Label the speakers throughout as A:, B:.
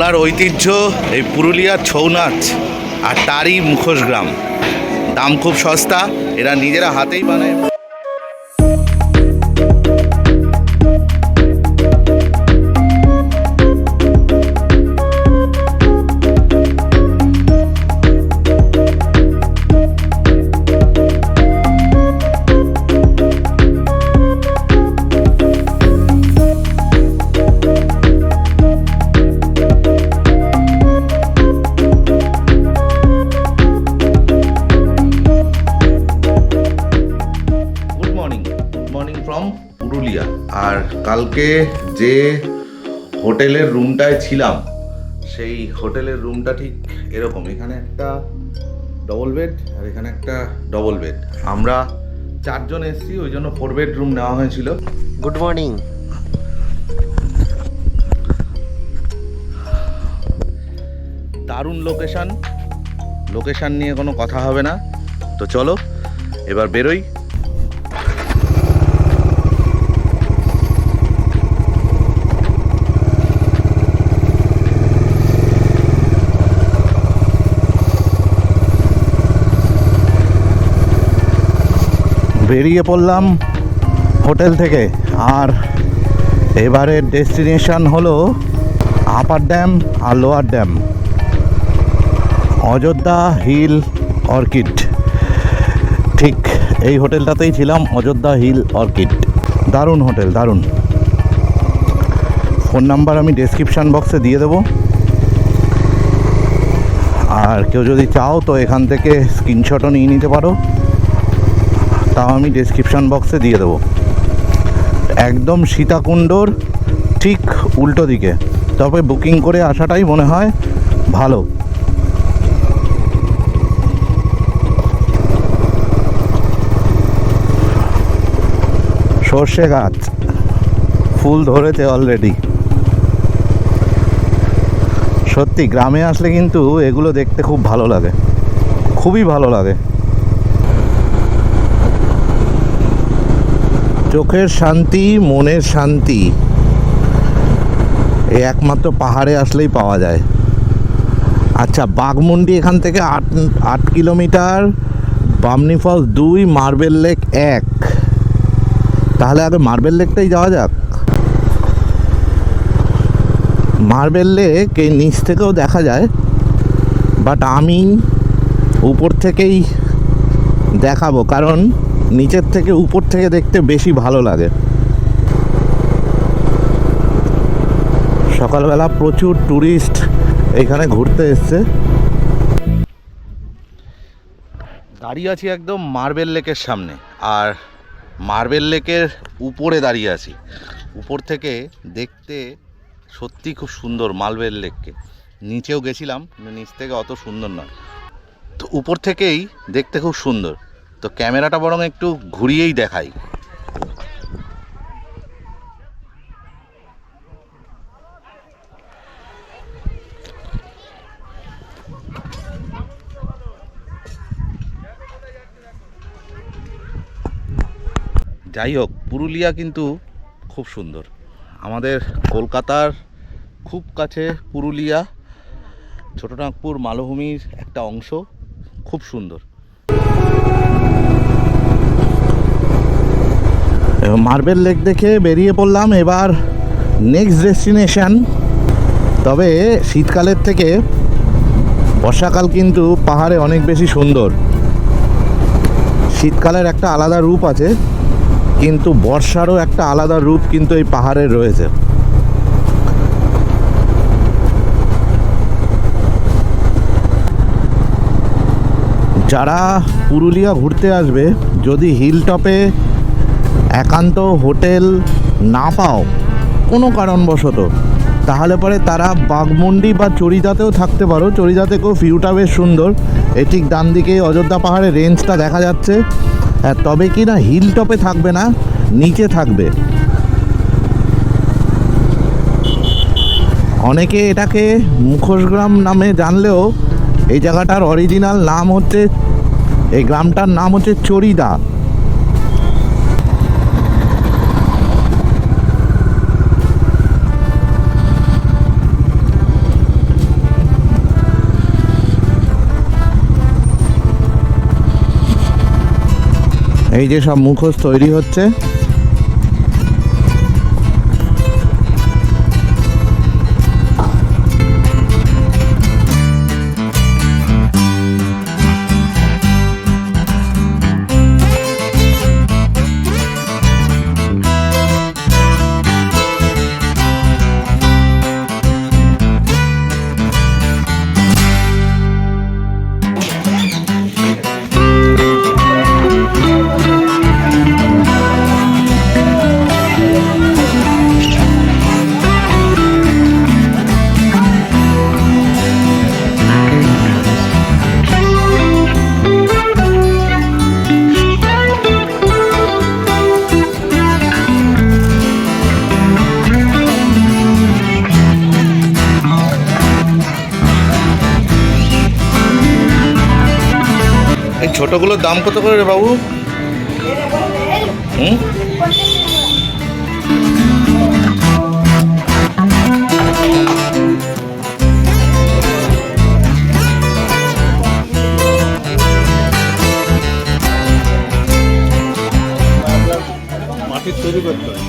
A: বাংলার ঐতিহ্য এই পুরুলিয়ার ছৌ নাচ আর তারই মুখোশ গ্রাম। দাম খুব সস্তা, এরা নিজেরা হাতেই বানায়। পুরুলিয়া। আর কালকে যে হোটেলের রুমটায় ছিলাম সেই হোটেলের রুমটা ঠিক এরকম। এখানে একটা ডবল বেড আর এখানে একটা ডবল বেড। আমরা 4 জন এসেছি, ওই জন্য 4 বেডরুম নেওয়া হয়েছিল।
B: Good morning.
A: দারুণ লোকেশন নিয়ে কোনো কথা হবে না। তো চলো এবার বেরোই। বেরিয়ে পড়লাম হোটেল থেকে। আর এবারের ডেস্টিনেশন হলো আপার ড্যাম আর lower dam, Ayodhya hill orchid. ঠিক এই হোটেলটাতেই ছিলাম, অযোধ্যা হিল অর্কিড। দারুণ হোটেল, দারুণ। ফোন নাম্বার আমি ডেসক্রিপশান বক্সে দিয়ে দেবো। আর কেউ যদি চাও তো এখান থেকে স্ক্রিনশটও নিয়ে নিতে পারো, তাও আমি ডেসক্রিপশান বক্সে দিয়ে দেবো। একদম সীতাকুণ্ডর ঠিক উল্টো দিকে, তবে বুকিং করে আসাটাই মনে হয় ভালো। সর্ষে গাছ ফুল ধরেছে অলরেডি। সত্যি গ্রামে আসলে কিন্তু এগুলো দেখতে খুব ভালো লাগে, খুবই ভালো লাগে। চোখের শান্তি, মনের শান্তি এই একমাত্র পাহাড়ে আসলেই পাওয়া যায়। আচ্ছা, বাঘমুন্ডি এখান থেকে 8 kilometre, Bamni falls 2, marble lake 1। তাহলে আগে মার্বেল লেকটাই যাওয়া যাক। মার্বেল লেক এই নিচ থেকেও দেখা যায়, বাট আমি উপর থেকেই দেখাবো, কারণ নিচের থেকে উপর থেকে দেখতে বেশি ভালো লাগে। সকালবেলা প্রচুর ট্যুরিস্ট এখানে ঘুরতে এসছে। দাঁড়িয়ে আছি একদম মার্বেল লেকের সামনে, আর মার্বেল লেকের উপরে দাঁড়িয়ে আছি। উপর থেকে দেখতে সত্যি খুব সুন্দর মার্বেল লেককে। নিচেও গেছিলাম, নিচ থেকে অত সুন্দর নয়, তো উপর থেকেই দেখতে খুব সুন্দর। তো ক্যামেরাটা বরং একটু ঘুরিয়েই দেখাই। যাই হোক, পুরুলিয়া কিন্তু খুব সুন্দর। আমাদের কলকাতার খুব কাছে পুরুলিয়া, ছোটনাগপুর মালভূমির একটা অংশ, খুব সুন্দর। মার্বেল লেক দেখে বেরিয়ে পড়লাম এবার নেক্সট ডেস্টিনেশন। তবে শীতকালের থেকে বর্ষাকাল কিন্তু পাহাড়ে অনেক বেশি সুন্দর। শীতকালের একটা আলাদা রূপ আছে, কিন্তু বর্ষারও একটা আলাদা রূপ কিন্তু এই পাহাড়ের রয়েছে। যারা পুরুলিয়া ঘুরতে আসবে, যদি হিল টপে একান্ত হোটেল না পাও কোনো কারণবশত, তাহলে পরে তারা বাঘমুন্ডি বা চড়িদাতেও থাকতে পারো। চড়িদাতেও ভিউটা বেশ সুন্দর। এই ঠিক ডান দিকে অযোধ্যা পাহাড়ের রেঞ্জটা দেখা যাচ্ছে। তবে কি না, হিল টপে থাকবে না, নিচে থাকবে। অনেকে এটাকে মুখোশগ্রাম নামে জানলেও এই জায়গাটার অরিজিনাল নাম হচ্ছে, এই গ্রামটার নাম হচ্ছে চড়িদা। এই যে সব মুখোশ তৈরি হচ্ছে। এই ছোটগুলোর দাম কত করে রে বাবু? হুম,
B: মাটির তৈরি করতে হয়।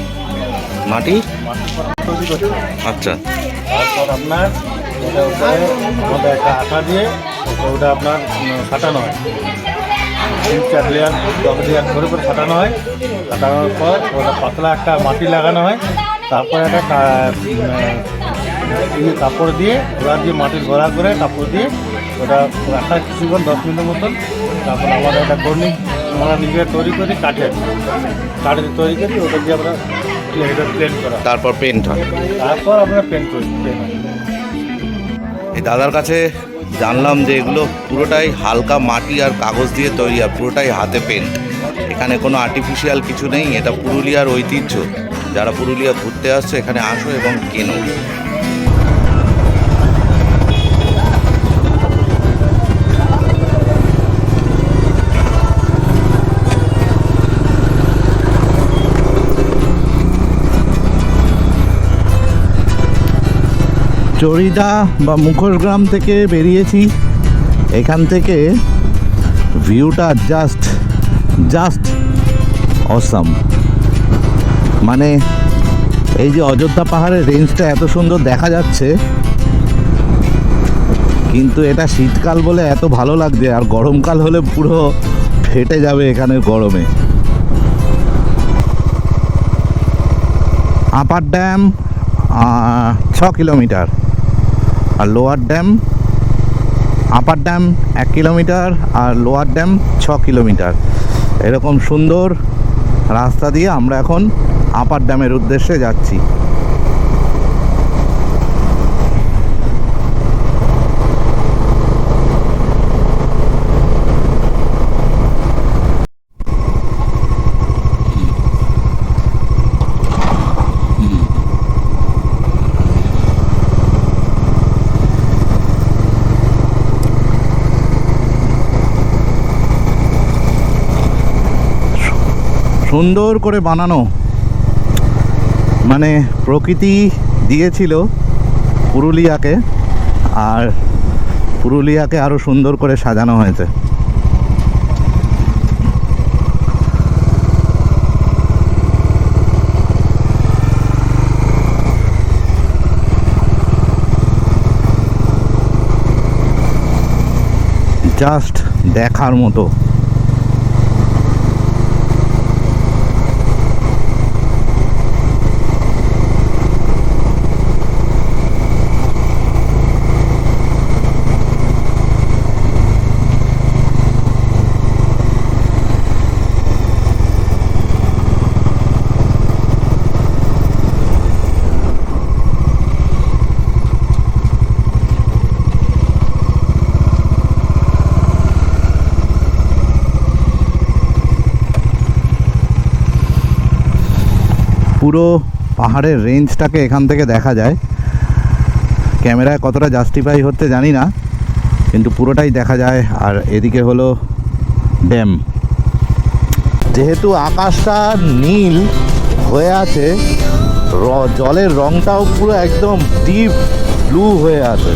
A: মাটি
B: তৈরি করতে হয়।
A: আচ্ছা,
B: তারপর আপনার ওটার মধ্যে একটা আঠা দিয়ে ওটা আপনার ফাটানো হয়, 3-4 লেয়ার 10 লেয়ার করে ফাটানো হয়। ফাটানোর পর ওটা পাতলা একটা মাটি লাগানো হয়। তারপরে একটা কাপড় দিয়ে ওরা দিয়ে মাটির ঘোরা করে কাপড় দিয়ে ওটা রাখা কিছুক্ষণ 10 মিনিটের মতন। তারপর আমরা একটা কর্নিং আমরা নিজে তৈরি করি কাঠের তৈরি করি, ওটা দিয়ে আমরা প্লেন করা,
A: তারপর পেন্ট হয়।
B: তারপর আমরা পেন্ট করি।
A: এই দাদার কাছে জানলাম যে এগুলো পুরোটাই হালকা মাটি আর কাগজ দিয়ে তৈরি, আর পুরোটাই হাতে পেন্ট। এখানে কোনো আর্টিফিশিয়াল কিছু নেই। এটা পুরুলিয়ার ঐতিহ্য। যারা পুরুলিয়া ঘুরতে আসছে এখানে আসো এবং কেনো। চরিদা বা মুখোশ গ্রাম থেকে বেরিয়েছি। এখান থেকে ভিউটা জাস্ট অসাম। মানে এই যে অযোধ্যা পাহাড়ের রেঞ্জটা এত সুন্দর দেখা যাচ্ছে, কিন্তু এটা শীতকাল বলে এত ভালো লাগছে, আর গরমকাল হলে পুরো ফেটে যাবে এখানের গরমে। আপার ড্যাম 6 কিলোমিটার, আর lower dam, upper dam 1 kilometre আর লোয়ার ড্যাম 6 কিলোমিটার। এরকম সুন্দর রাস্তা দিয়ে আমরা এখন আপার ড্যামের উদ্দেশ্যে যাচ্ছি। সুন্দর করে বানানো, মানে প্রকৃতি দিয়েছিল পুরুলিয়াকে, আর পুরুলিয়াকে আরো সুন্দর করে সাজানো হয়েছে। জাস্ট দেখার মতো। পুরো পাহাড়ের রেঞ্জটাকে এখান থেকে দেখা যায়। ক্যামেরায় কতটা জাস্টিফাই হচ্ছে জানি না, কিন্তু পুরোটাই দেখা যায়। আর এদিকে হলো ড্যাম। যেহেতু আকাশটা নীল হয়ে আছে, জলের রংটাও পুরো একদম ডিপ ব্লু হয়ে আছে।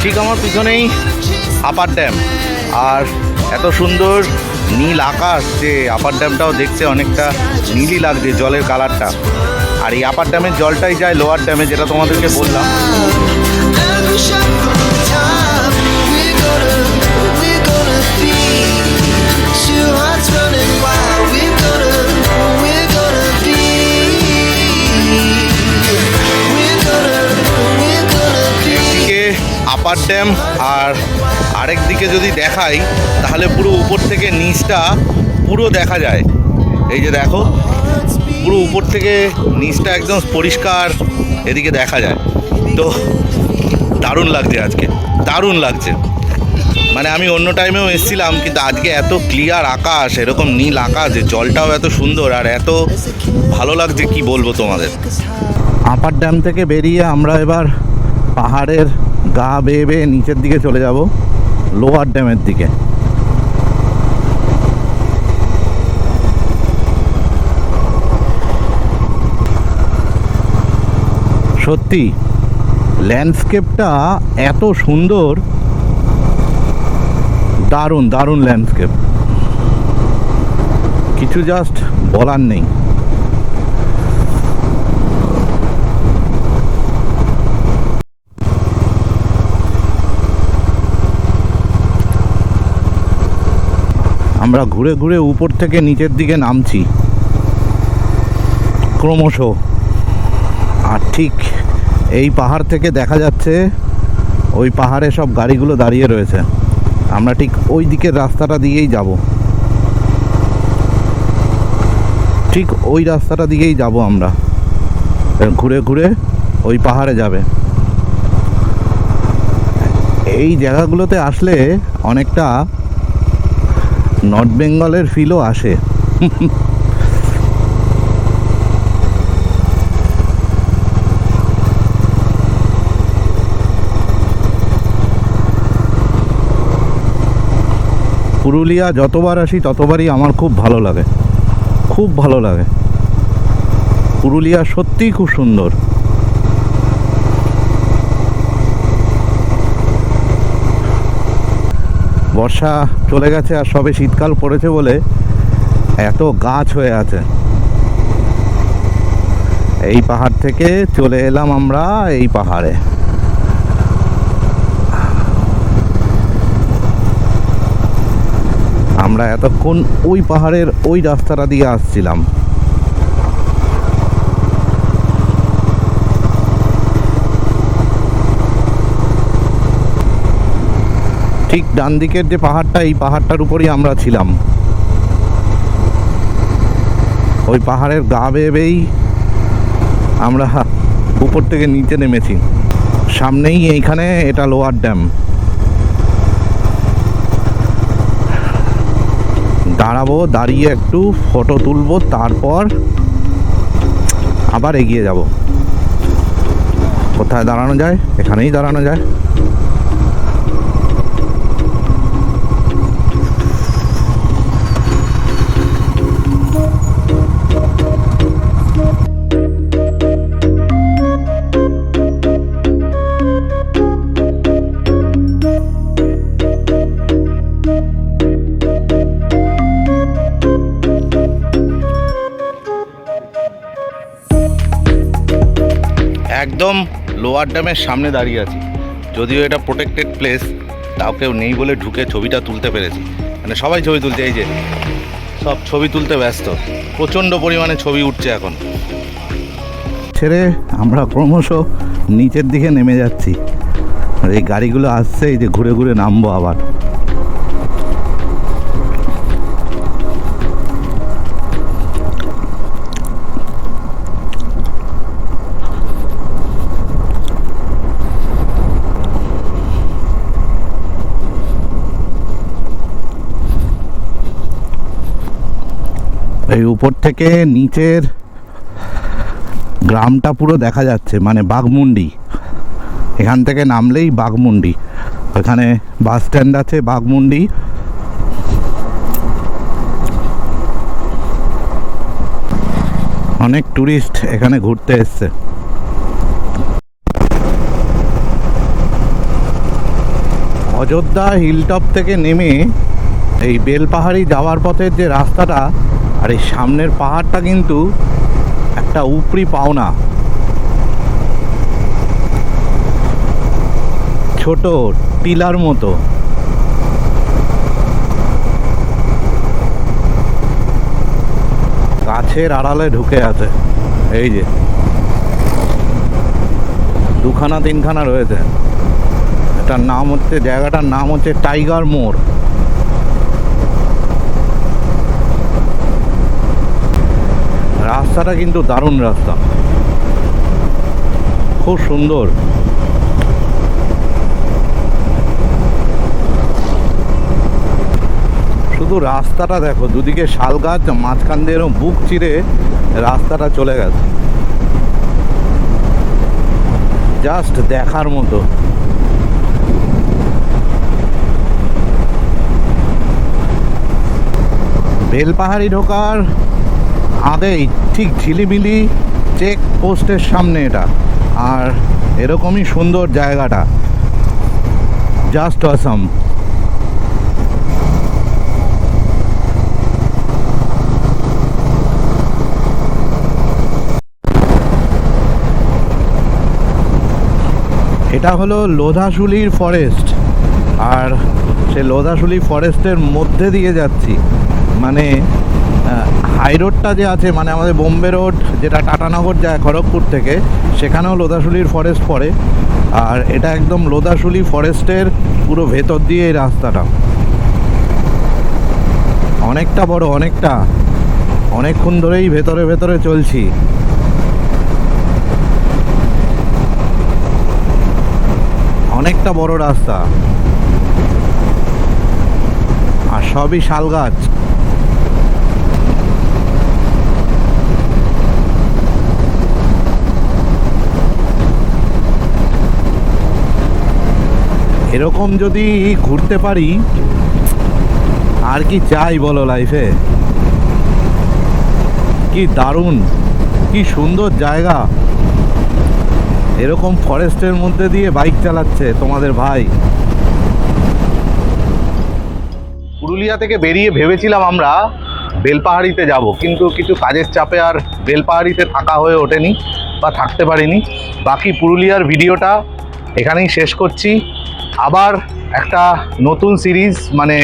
A: ঠিক আমার পিছনেই আপার ড্যাম, আর এত সুন্দর নীল আকাশ, যে আপার ড্যামটাও দেখতে অনেকটা নীলই লাগছে জলের কালারটা। আর এই আপার ড্যামের জলটাই যায় লোয়ার ড্যামে, যেটা তোমাদেরকে বললাম।
C: Every shot from the top, we're gonna be two hearts running wild. We're gonna be, we're gonna be.
A: একদিকে আপার ড্যাম আর আরেক দিকে যদি দেখাই তাহলে পুরো উপর থেকে নিচটা পুরো দেখা যায়। এই যে দেখো, পুরো উপর থেকে নিচটা একদম পরিষ্কার এদিকে দেখা যায়। তো দারুণ লাগছে আজকে, দারুণ লাগছে। মানে আমি অন্য টাইমেও এসেছিলাম, কিন্তু আজকে এত ক্লিয়ার আকাশ, এরকম নীল আকাশ, জলটাও এত সুন্দর আর এত ভালো লাগছে কি বলবো তোমাদের। আপার ড্যাম থেকে বেরিয়ে আমরা এবার পাহাড়ের গা বেয়ে বেয়ে নিচের দিকে চলে যাব, লোয়ার ড্যামের দিকে। সত্যি ল্যান্ডস্কেপটা এত সুন্দর, দারুণ দারুণ ল্যান্ডস্কেপ, কিছু জাস্ট বলার নেই। আমরা ঘুরে ঘুরে উপর থেকে নিচের দিকে নামছি ক্রমশ। আর ঠিক এই পাহাড় থেকে দেখা যাচ্ছে ওই পাহাড়ে সব গাড়িগুলো দাঁড়িয়ে রয়েছে। আমরা ঠিক ওই দিকের রাস্তাটা দিয়েই যাব, ঠিক ওই রাস্তাটা দিয়েই যাব আমরা, ঘুরে ঘুরে ওই পাহাড়ে যাবে। এই জায়গাগুলোতে আসলে অনেকটা নর্থ বেঙ্গলের ফিলও আসে। পুরুলিয়া যতবার আসি ততবারই আমার খুব ভালো লাগে, খুব ভালো লাগে। পুরুলিয়া সত্যিই খুব সুন্দর। বর্ষা চলে গেছে আর সবে শীতকাল পড়েছে বলে এত গাছ হয়ে আছে। এই পাহাড় থেকে চলে এলাম আমরা এই পাহাড়ে। আমরা এতক্ষণ ওই পাহাড়ের ওই রাস্তাটা দিয়ে আসছিলাম। ঠিক ডান দিকের যে পাহাড়টা, এই পাহাড়টার উপরই আমরা ছিলাম। ওই পাহাড়ের গা বেয়ে বেয়েই আমরা উপর থেকে নিচে নেমেছি। সামনেই এইখানে এটা লোয়ার ড্যাম। দাঁড়াবো, দাঁড়িয়ে একটু ফটো তুলবো, তারপর আবার এগিয়ে যাব। কোথায় দাঁড়ানো যায়? এখানেই দাঁড়ানো যায়। একদম লোয়ার ড্যামের সামনে দাঁড়িয়ে আছি। যদিও এটা প্রোটেক্টেড প্লেস, তাও কেউ নেই বলে ঢুকে ছবিটা তুলতে পেরেছি। মানে সবাই ছবি তুলছে, এই যে সব ছবি তুলতে ব্যস্ত, প্রচণ্ড পরিমাণে ছবি উঠছে এখন। ছেড়ে আমরা ক্রমশ নিচের দিকে নেমে যাচ্ছি। আর এই গাড়িগুলো আসছে, এই যে ঘুরে ঘুরে নামবো আবার। এই উপর থেকে নিচের গ্রামটা পুরো দেখা যাচ্ছে, মানে বাঘমুন্ডি। এখান থেকে নামলেই বাঘমুন্ডি, ওখানে বাস স্ট্যান্ড আছে বাঘমুন্ডি। অনেক টুরিস্ট এখানে ঘুরতে এসছে। অযোধ্যা হিলটপ থেকে নেমে এই বেলপাহাড়ি যাওয়ার পথের যে রাস্তাটা আর এই সামনের পাহাড়টা কিন্তু একটা উপরি পাওনা। ছোট টিলার মতো। গাছের আড়ালে ঢুকে আছে। এই যে দুখানা তিনখানা রয়েছে। এটার নাম হচ্ছে, জায়গাটার নাম হচ্ছে টাইগার মোড়। রাস্তাটা কিন্তু দারুণ রাস্তা, খুব সুন্দর। শুধু রাস্তাটা দেখো, দুদিকে শাল গাছ, মাঝখান দিয়ে এরকম বুক চিরে রাস্তাটা চলে গেছে, জাস্ট দেখার মতো। বেলপাহাড়ি ঢোকার আগেই ঠিক ঝিলিমিলি চেক পোস্টের সামনে এটা, আর এরকমই সুন্দর জায়গাটা, জাস্ট অসাম। এটা হলো লোধাশুলির ফরেস্ট, আর সে লোধাশুলি ফরেস্টের মধ্যে দিয়ে যাচ্ছি। মানে হাই রোডটা যে আছে, মানে আমাদের বোম্বে রোড যেটা টাটানগর যায় খড়গপুর থেকে, সেখানেও লোধাশুলির ফরেস্ট পড়ে। আর এটা একদম লোধাশুলি ফরেস্টের পুরো ভেতর দিয়ে এই রাস্তাটা। অনেকটা বড়, অনেকক্ষণ ধরেই ভেতরে ভেতরে চলছি। অনেকটা বড় রাস্তা, আর সবই শাল গাছ। এরকম যদি ঘুরতে পারি আর কি চাই বলো লাইফে। কি দারুণ, কি সুন্দর জায়গা। এরকম ফরেস্টের মধ্যে দিয়ে বাইক চালাচ্ছে তোমাদের ভাই। পুরুলিয়া থেকে বেরিয়ে ভেবেছিলাম আমরা বেলপাহাড়িতে যাব, কিন্তু কিছু কাজের চাপে আর বেলপাহাড়িতে থাকা হয়ে ওঠেনি বা থাকতে পারিনি। বাকি পুরুলিয়ার ভিডিওটা এখানেই শেষ করছি। আবার একটা নতুন সিরিজ, মানে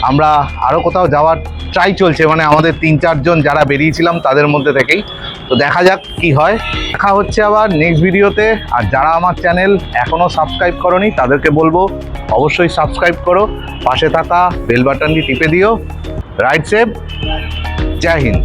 A: আমরা আরও কোথাও যাওয়ার ট্রাই চলছে, মানে আমাদের 3-4 জন যারা বেরিয়েছিলাম তাদের মধ্যে থেকেই। তো দেখা যাক কি হয়। দেখা হচ্ছে আবার নেক্সট ভিডিওতে। আর যারা আমার চ্যানেল এখনও সাবস্ক্রাইব করোনি তাদেরকে বলবো অবশ্যই সাবস্ক্রাইব করো, পাশে থাকা বেল বাটনটি টিপে দিও। রাইড সেফ, জয় হিন্দ।